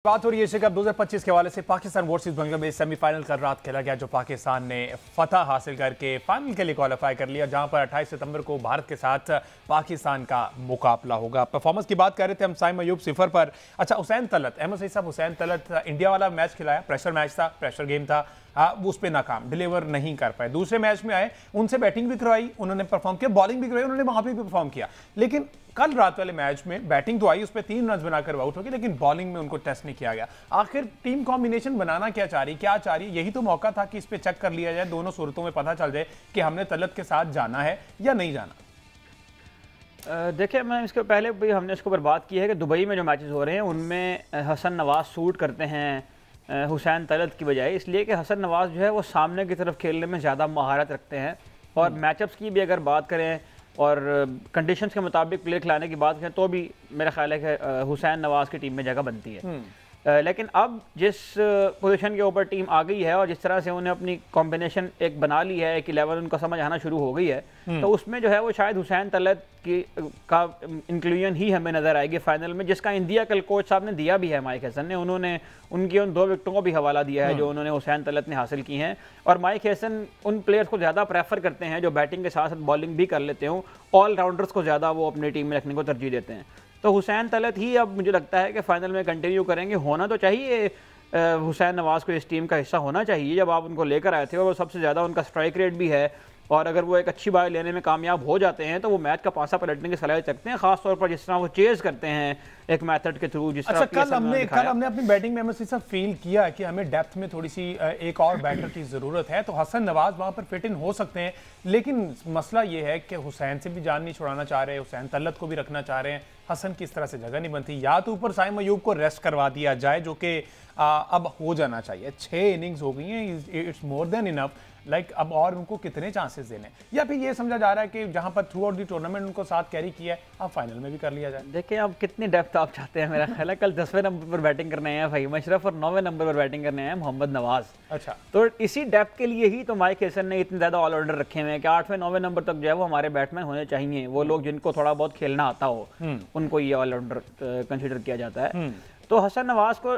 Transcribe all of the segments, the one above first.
बात हो रही है एशिया कप 2025 के हवाले से। पाकिस्तान वर्सेस बांग्लादेश सेमीफाइनल कल रात खेला गया, जो पाकिस्तान ने फतह हासिल करके फाइनल के लिए क्वालिफाई कर लिया, जहां पर 28 सितंबर को भारत के साथ पाकिस्तान का मुकाबला होगा। परफॉर्मेंस की बात कर रहे थे हम, साइम अयूब 0 पर। अच्छा, हुसैन तलत, अहमद सईद साहब, हुसैन तलत इंडिया वाला मैच खिलाया, प्रेशर मैच था, प्रेशर गेम था, उस पर नाकाम, डिलीवर नहीं कर पाए। दूसरे मैच में आए, उनसे बैटिंग भी करवाई, उन्होंने परफॉर्म किया, बॉलिंग भी करवाई, उन्होंने वहां पर भी परफॉर्म किया। लेकिन कल रात वाले मैच में बैटिंग तो आई, उस पर 3 रन बनाकर आउट हो गए, लेकिन बॉलिंग में उनको टेस्ट नहीं किया गया। आखिर टीम कॉम्बिनेशन बनाना क्या चाह रही, यही तो मौका था कि इस पे चेक कर लिया जाए, दोनों सूरतों में पता चल जाए कि हमने तलत के साथ जाना है या नहीं जाना। देखिए, मैं इसके पहले भी हमने इसके ऊपर बात की है कि दुबई में जो मैचेस हो रहे हैं उनमें हसन नवाज सूट करते हैं हुसैन तलत की बजाय, इसलिए कि हसन नवाज जो है वो सामने की तरफ खेलने में ज़्यादा महारत रखते हैं। और मैचअप्स की भी अगर बात करें और कंडीशंस के मुताबिक प्लेयर खिलाने की बात करें तो भी मेरा ख्याल है कि हुसैन नवाज की टीम में जगह बनती है। लेकिन अब जिस पोजीशन के ऊपर टीम आ गई है और जिस तरह से उन्हें अपनी कॉम्बिनेशन एक बना ली है, एक 11 उनको समझ आना शुरू हो गई है, तो उसमें जो है वो शायद हुसैन तलत का इंक्लूजन ही हमें नज़र आएगी फाइनल में, जिसका इंडिया कल कोच साहब ने दिया भी है, माइक हैसन ने। उन्होंने उनकी उन 2 विकेटों को भी हवाला दिया है जो उन्होंने हुसैन तलत ने हासिल की हैं। और माइक हैसन उन प्लेयर्स को ज़्यादा प्रेफर करते हैं जो बैटिंग के साथ साथ बॉलिंग भी कर लेते हों, ऑलराउंडर्स को ज़्यादा वो अपनी टीम में रखने को तरजीह देते हैं। तो हुसैन तलत ही अब मुझे लगता है कि फाइनल में कंटिन्यू करेंगे। होना तो चाहिए, हुसैन नवाज को इस टीम का हिस्सा होना चाहिए जब आप उनको लेकर आए थे, और वो सबसे ज़्यादा उनका स्ट्राइक रेट भी है, और अगर वो एक अच्छी बार लेने में कामयाब हो जाते हैं तो वो मैच का पासा पलटने की सलाहियत रखते हैं, खासतौर पर जिस तरह वो चेज करते हैं एक मेथड के थ्रू। जिस तरह कल हमने अपनी बैटिंग में सब फील किया कि हमें डेप्थ में थोड़ी सी एक और बैटर की जरूरत है, तो हसन नवाज वहां पर फिट इन हो सकते हैं। लेकिन मसला ये है कि हुसैन से भी जान नहीं छुड़ाना चाह रहे, हुसैन तलत को भी रखना चाह रहे हैं, हसन की इस तरह से जगह नहीं बनती। या तो ऊपर साइम अयूब को रेस्ट करवा दिया जाए, जो कि अब हो जाना चाहिए। 6 इनिंग्स हो गई हैं, इट्स मोर देन इनफ। अब और उनको कितने चांसेस देने, या फिर ये समझा जा रहा है कि जहां पर थ्रू आउट द टूर्नामेंट उनको साथ कैरी किया है, अब फाइनल में भी कर लिया जाए। देखिए, अब कितनी डेप्थ आप चाहते हैं, मेरा ख्याल है कल 10वें नंबर पर बैटिंग करने हैं फहीम अशरफ और 9वें नंबर पर बैटिंग करने हैं मोहम्मद नवाज। अच्छा, तो इसी डेप्थ के लिए ही तो माइक हैसन ने इतने ज़्यादा ऑलराउंडर रखे हुए हैं कि 8वें 9वें नंबर तक जो है वो हमारे बैट्समैन होने चाहिए, वो लोग जिनको थोड़ा बहुत खेलना आता हो, उनको ये ऑलराउंडर कंसिडर किया जाता है। तो हसन नवाज को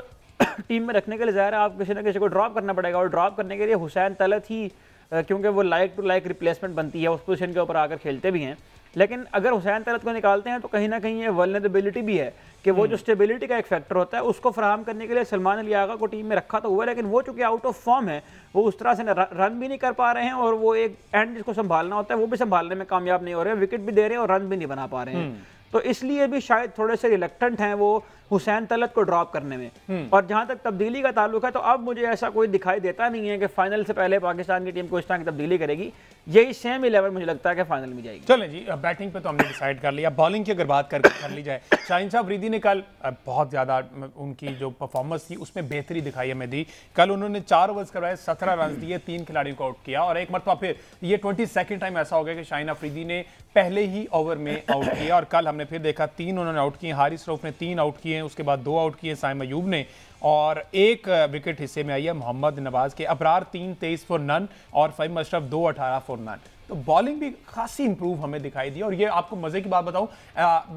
टीम में रखने के लिए ज़ाहिर है आप किसी न किसी को ड्रॉप करना पड़ेगा, और ड्रॉप करने के लिए हुसैन तलत ही, क्योंकि वो लाइक टू लाइक रिप्लेसमेंट बनती है, उस पोजीशन के ऊपर आकर खेलते भी हैं। लेकिन अगर हुसैन तलत को निकालते हैं तो कहीं ना कहीं ये वल्नरेबिलिटी भी है कि वो जो स्टेबिलिटी का एक फैक्टर होता है उसको फराहम करने के लिए सलमान अली आगा को टीम में रखा तो हुआ, लेकिन वो चूंकि आउट ऑफ फॉर्म है, वो उस तरह से रन भी नहीं कर पा रहे हैं, और वो एक एंड जिसको संभालना होता है वो भी संभालने में कामयाब नहीं हो रहे हैं, विकेट भी दे रहे हैं और रन भी नहीं बना पा रहे हैं। तो इसलिए भी शायद थोड़े से रिलक्टेंट हैं वो हुसैन तलत को ड्रॉप करने में। और जहां तक तब्दीली का ताल्लुक है तो अब मुझे ऐसा कोई दिखाई देता नहीं है कि फाइनल से पहले पाकिस्तान की टीम को इस तरह की तब्दीली करेगी। यही सेम 11 मुझे लगता है कि फाइनल में जाएगी। चलें जी, बैटिंग पे तो हमने डिसाइड कर लिया, बॉलिंग की अगर बात कर ली जाए, शाहीन शाह अफरीदी ने कल बहुत ज़्यादा उनकी जो परफॉर्मेंस थी उसमें बेहतरी दिखाई हमें दी। कल उन्होंने 4 ओवर्स करवाए, 17 रन दिए, 3 खिलाड़ियों को आउट किया, और एक मरतबा फिर ये 22nd टाइम ऐसा हो गया कि शाहीन अफरीदी ने पहले ही ओवर में आउट किया। और कल हमने फिर देखा 3 उन्होंने आउट किए, हारिस रऊफ ने 3 आउट किए, उसके बाद 2 आउट किए साइम अयूब ने, और 1 विकेट हिस्से में आई है मोहम्मद नवाज के। अबरार 3 23 फॉर नन और फहीम अशरफ 2 18 फॉर नन। तो बॉलिंग भी खासी इंप्रूव हमें दिखाई दी। और ये आपको मजे की बात बताऊं,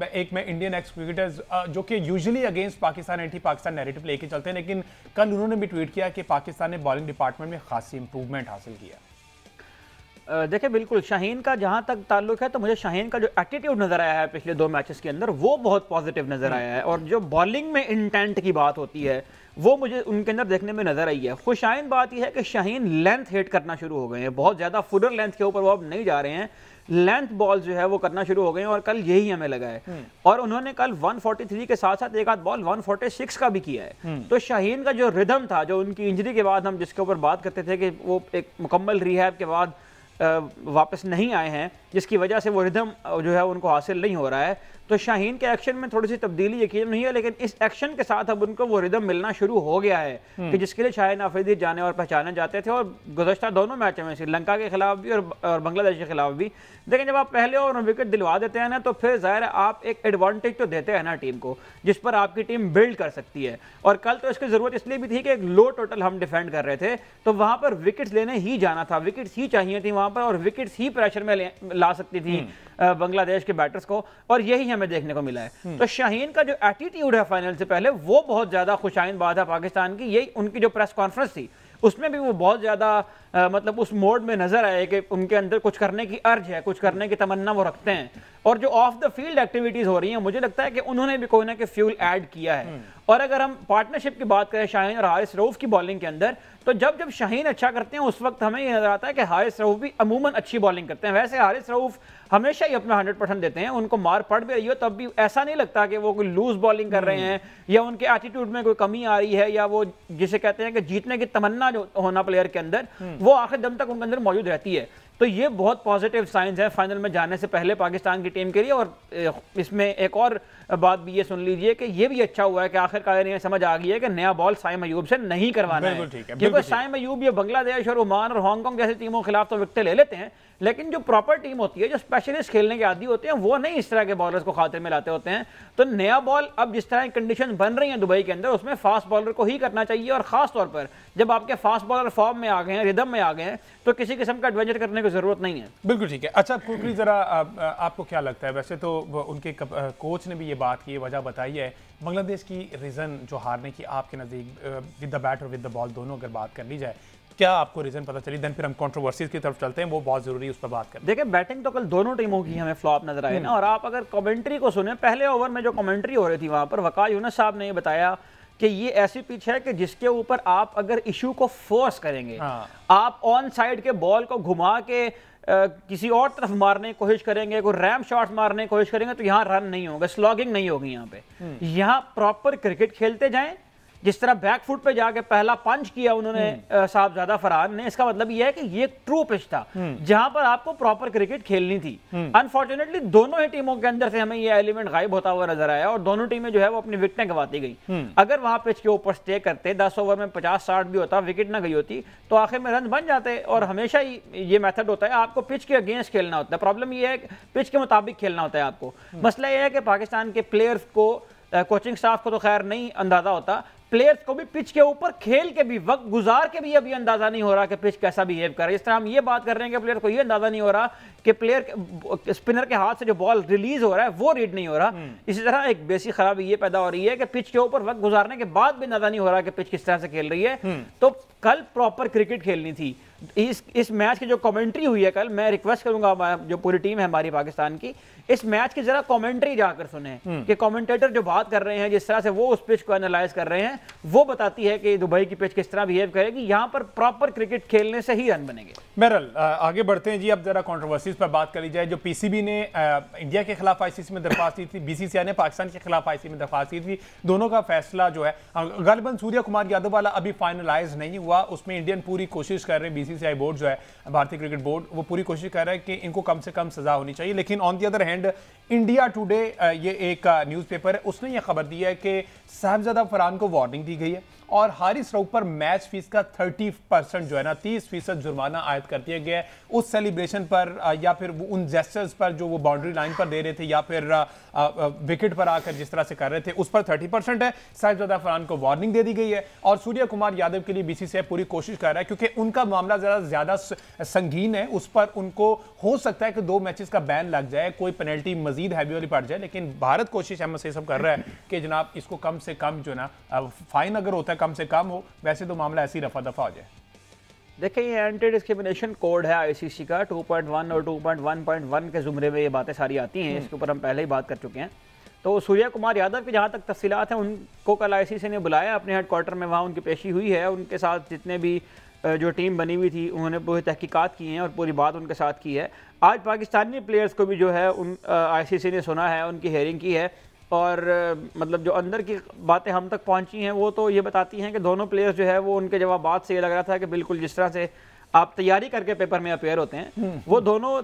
एक मैं इंडियन एक्स क्रिकेटर्स जो कि usually against Pakistan, anti Pakistan narrative लेके चलते हैं, लेकिन कल उन्होंने भी ट्वीट किया कि पाकिस्तान ने बॉलिंग डिपार्टमेंट में खासी इंप्रूवमेंट हासिल किया। देखिए, बिल्कुल शाहीन का जहां तक ताल्लुक है तो मुझे शाहीन का जो एटीट्यूड नजर आया है पिछले 2 मैचेस के अंदर वो बहुत पॉजिटिव नजर आया है, और जो बॉलिंग में इंटेंट की बात होती है वो मुझे उनके अंदर देखने में नजर आई है। खुशाइन बात यह है कि शाहीन लेंथ हिट करना शुरू हो गए हैं, बहुत ज्यादा फुलर लेंथ के ऊपर वो अब नहीं जा रहे हैं, लेंथ बॉल जो है वो करना शुरू हो गए हैं, और कल यही हमें लगा है। और उन्होंने कल 143 के साथ साथ एक आध बॉल 146 का भी किया है। तो शाहीन का जो रिदम था, जो उनकी इंजरी के बाद हम जिसके ऊपर बात करते थे कि वो एक मुकम्मल रिहैब के बाद वापस नहीं आए हैं, जिसकी वजह से वो रिदम जो है उनको हासिल नहीं हो रहा है, तो शाहीन के एक्शन में थोड़ी सी तब्दीली यकीन नहीं है, लेकिन इस एक्शन के साथ अब उनको वो रिदम मिलना शुरू हो गया है कि जिसके लिए शाहीन अफरीदी जाने और पहचाने जाते थे। और गुज़श्ता दोनों मैचों में श्रीलंका के खिलाफ भी और बांग्लादेश के खिलाफ भी, लेकिन जब आप पहले ओवर में विकेट दिलवा देते हैं ना, तो फिर ज़ाहिर है आप एक एडवांटेज तो देते हैं ना टीम को, जिस पर आपकी टीम बिल्ड कर सकती है। और कल तो इसकी ज़रूरत इसलिए भी थी कि एक लो टोटल हम डिफेंड कर रहे थे, तो वहाँ पर विकेट्स लेने ही जाना था, विकेट्स ही चाहिए थी वहाँ पर, और विकेट्स ही प्रेशर में ला सकती थी बांग्लादेश के बैटर्स को, और यही हमें देखने को मिला है। तो शाहीन का जो एटीट्यूड है फाइनल से पहले वो बहुत ज्यादा खुशाइन बात है पाकिस्तान की। यही उनकी जो प्रेस कॉन्फ्रेंस थी उसमें भी वो बहुत ज्यादा मतलब उस मोड में नजर आए कि उनके अंदर कुछ करने की अर्ज है, कुछ करने की तमन्ना वो रखते हैं। और जो ऑफ द फील्ड एक्टिविटीज हो रही हैं, मुझे लगता है कि उन्होंने भी कोई ना कोई फ्यूल ऐड किया है। और अगर हम पार्टनरशिप की बात करें शाहीन और हारिस रऊफ की बॉलिंग के अंदर, तो जब जब शाहीन अच्छा करते हैं उस वक्त हमें ये नजर आता है कि हारिस रऊफ भी अमूमन अच्छी बॉलिंग करते हैं। वैसे हारिस रऊफ हमेशा ही अपना 100% देते हैं, उनको मार पड़ भी रही हो तब भी ऐसा नहीं लगता कि वो कोई लूज बॉलिंग कर रहे हैं या उनके एटीट्यूड में कोई कमी आ रही है, या वो जिसे कहते हैं कि जीतने की तमन्ना जो होना प्लेयर के अंदर वो आखिर दम तक उनके अंदर मौजूद रहती है। तो ये बहुत पॉजिटिव साइंस है फाइनल में जाने से पहले पाकिस्तान की टीम के लिए। और इसमें एक और बात भी ये सुन लीजिए कि ये भी अच्छा हुआ है कि आखिरकार ये समझ आ गई है कि नया बॉल साइम अयूब से नहीं करवाना है, क्योंकि साइम अयूब ये बांग्लादेश और ओमान और हांगकांग जैसी टीमों के खिलाफ तो विकेट ले लेते हैं, लेकिन जो प्रॉपर टीम होती है, जो स्पेशलिस्ट खेलने के आदी होते हैं, वो नहीं इस तरह के बॉलर्स को खातिर में लाते होते हैं। तो नया बॉल अब जिस तरह की कंडीशन बन रही है दुबई के अंदर, उसमें फास्ट बॉलर को ही करना चाहिए। और खास तौर पर जब आपके फास्ट बॉलर फॉर्म में आ गए हैं, रिदम में आ गए हैं, तो किसी किस्म का एडवेंचर करने की जरूरत नहीं है। बिल्कुल ठीक है। अच्छा क्विकली जरा आपको क्या लगता है, वैसे तो उनके कोच ने भी ये बात की, वजह बताई है बांग्लादेश की रीजन जो हारने की आपके नजदीक विद द बैट और विद द बॉल दोनों अगर बात कर ली जाए, क्या आपको रीजन पता चली? देन फिर हम कंट्रोवर्सीज की तरफ चलते हैं, वो बहुत जरूरी है, उस पर बात करें। देखिए बैटिंग तो कल दोनों टीमों की हमें फ्लॉप नजर आई ना, और आप अगर कमेंट्री को सुने, पहले ओवर में जो कमेंट्री हो रही थी वहां पर वकास यूनुस साहब ने ये बताया कि ये ऐसी पिच है कि जिसके ऊपर आप अगर इशू को फोर्स करेंगे, आप ऑन साइड के बॉल को घुमा के किसी और तरफ मारने की कोशिश करेंगे, कोई रैम शॉट मारने की कोशिश करेंगे, तो यहाँ रन नहीं होगा, स्लॉगिंग नहीं होगी। यहाँ पे यहाँ प्रॉपर क्रिकेट खेलते जाएं, जिस तरह बैकफुट पे जाके पहला पंच किया उन्होंने साहबजादा फरहान ने, इसका मतलब यह है कि ये ट्रू पिच था जहां पर आपको प्रॉपर क्रिकेट खेलनी थी। अनफॉर्चुनेटली दोनों ही टीमों के अंदर से हमें ये एलिमेंट गायब होता हुआ नजर आया और दोनों टीमें जो है वो अपनी विकेटें गंवाती गई। अगर वहां पिच के ऊपर स्टे करते, 10 ओवर में 50-60 भी होता, विकेट ना गई होती, तो आखिर में रन बन जाते। और हमेशा ही ये मेथड होता है, आपको पिच के अगेंस्ट खेलना होता है। प्रॉब्लम ये है कि पिच के मुताबिक खेलना होता है आपको। मसला ये है कि पाकिस्तान के प्लेयर्स को, कोचिंग स्टाफ को तो खैर नहीं अंदाजा होता, प्लेयर्स को भी पिच के ऊपर खेल के भी, वक्त गुजार के भी अभी अंदाजा नहीं हो रहा कि पिच कैसा बिहेव कर रहा है। इस तरह हम ये बात कर रहे हैं कि प्लेयर को ये अंदाजा नहीं हो रहा कि प्लेयर स्पिनर के हाथ से जो बॉल रिलीज हो रहा है वो रीड नहीं हो रहा। इसी तरह एक बेसिक खराबी ये पैदा हो रही है कि पिच के ऊपर वक्त गुजारने के बाद भी अंदाजा नहीं हो रहा कि पिच किस तरह से खेल रही है। तो कल प्रॉपर क्रिकेट खेलनी थी। इस मैच की जो कमेंट्री हुई है कल, मैं रिक्वेस्ट करूंगा जो पूरी टीम है हमारी पाकिस्तान की, इस मैच की जरा कमेंट्री जाकर सुने कि कमेंटेटर जो बात कर रहे हैं, जिस तरह से वो उस पिच को एनालाइज कर रहे हैं, वो बताती है कि दुबई की पिच किस तरह बिहेव करेगी। यहां पर प्रॉपर क्रिकेट खेलने से ही रन बनेंगे। बहरहाल आगे बढ़ते हैं जी। अब जरा कंट्रोवर्सीज पर बात करी जाए। जो पीसीबी ने इंडिया के खिलाफ आईसीसी में दरख्वास्त दी थी, बीसीसीआई ने पाकिस्तान के खिलाफ आईसीसी में दरख्वास्त दी थी, दोनों का फैसला जो है गालिबन सूर्य कुमार यादव वाला अभी फाइनलाइज नहीं हुआ। उसमें इंडियन पूरी कोशिश कर रहे हैं, बीसीसीआई बोर्ड जो है, भारतीय क्रिकेट बोर्ड, वो पूरी कोशिश कर रहा है कि इनको कम से कम सजा होनी चाहिए। लेकिन on the other hand India today ये एक न्यूज़पेपर है, उसने ये खबर दी है कि साहबजादा फरहान को वार्निंग दी गई है और हारिस रऊफ पर मैच फीस का 30% जो है ना 30% जुर्माना आयद कर दिया गया है। उस सेलिब्रेशन पर या फिर उन जेस्चर्स पर जो वो बाउंड्री लाइन पर दे रहे थे या फिर विकेट पर आकर जिस तरह से कर रहे थे, उस पर 30% है। साहबजादा फरहान को वार्निंग दे दी गई है और सूर्य कुमार यादव के लिए बीसीसीआई पूरी कोशिश कर रहा है, क्योंकि उनका मामला ज्यादा संगीन है। उस पर उनको हो सकता है कि 2 मैचेस का बैन लग जाए, कोई पेनल्टी मजीद हैवी वाली पड़ जाए। लेकिन भारत कोशिश अहमद से सब कर रहा है कि जनाब इसको कम से कम जो ना फाइन अगर होता है कम से कम हो, वैसे तो मामला ऐसी रफा दफा हो जाए। देखिए ये एंटी डिस्क्रिमिनेशन कोड है आईसीसी का 2.1 और 2.1.1 के जुमरे में ये बातें सारी आती हैं। इसके ऊपर हम पहले ही बात कर चुके हैं। तो सूर्य कुमार यादव की जहाँ तक तफसीलात हैं, उनको कल आईसीसी ने बुलाया अपने हेडक्वार्टर में, वहाँ उनकी पेशी हुई है। उनके साथ जितने भी जो टीम बनी हुई थी उन्होंने पूरी तहकीकात की हैं और पूरी बात उनके साथ की है। आज पाकिस्तानी प्लेयर्स को भी जो है आईसीसी ने सुना है, उनकी हेयरिंग की है और मतलब जो अंदर की बातें हम तक पहुंची हैं वो तो ये बताती हैं कि दोनों प्लेयर्स जो है वो उनके जवाबात से ये लग रहा था कि बिल्कुल जिस तरह से आप तैयारी करके पेपर में अपेयर होते हैं, वो दोनों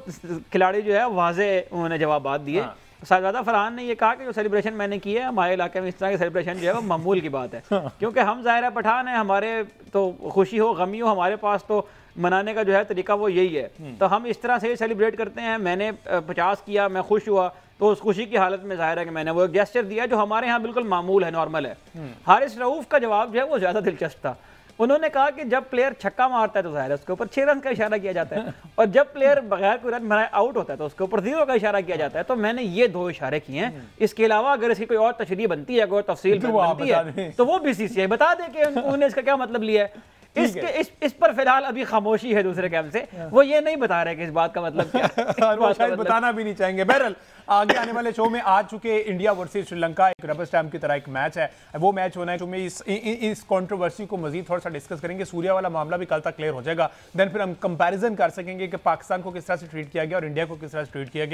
खिलाड़ी जो है वाज़े उन्होंने जवाबात दिए। साहबजादा फरहान ने ये कहा कि जो सेलिब्रेशन मैंने की है हमारे इलाके में, इस तरह की सेलिब्रेशन जो है वो मामूल की बात है, क्योंकि हम ज़ाहिर है पठान है, हमारे तो खुशी हो गमी हो, हमारे पास तो मनाने का जो है तरीका वो यही है। तो हम इस तरह से सेलिब्रेट करते हैं। मैंने 50 किया, मैं खुश हुआ, तो उस खुशी की हालत में जाहिर है कि मैंने वो गेस्चर दिया जो हमारे यहाँ बिल्कुल मामूल है, नॉर्मल है। हारिस रऊफ का जवाब जो है वो ज़्यादा दिलचस्प था। उन्होंने कहा कि जब प्लेयर छक्का मारता है तो जाहिर है उसके ऊपर 6 रन का इशारा किया जाता है, और जब प्लेयर बगैर कोई रन बनाए आउट होता है तो उसके ऊपर 0 का इशारा किया जाता है। तो मैंने ये 2 इशारे किए हैं। इसके अलावा अगर इसकी कोई और तशरीह बनती है, कोई तफसील बनती है तो वो बीसीसीआई बता दे कि उन्होंने इसका क्या मतलब लिया है। इस पर फिलहाल अभी खामोशी है दूसरे कैंप से, वो ये नहीं बता रहे कि इस बात का मतलब क्या है। वो शायद बताना भी नहीं चाहेंगे। बहरहाल आगे आने वाले शो में आ चुके इंडिया वर्सेस श्रीलंका एक रबर स्टैम्प की तरह एक मैच है, वो मैच होना है। तो मैं इस कंट्रोवर्सी को मजीद थोड़ा सा डिस्कस करेंगे। सूर्या वाला मामला भी कल तक क्लियर हो जाएगा, देन फिर हम कंपैरिजन कर सकेंगे कि पाकिस्तान को किस तरह से ट्रीट किया गया और इंडिया को किस तरह से ट्रीट किया गया।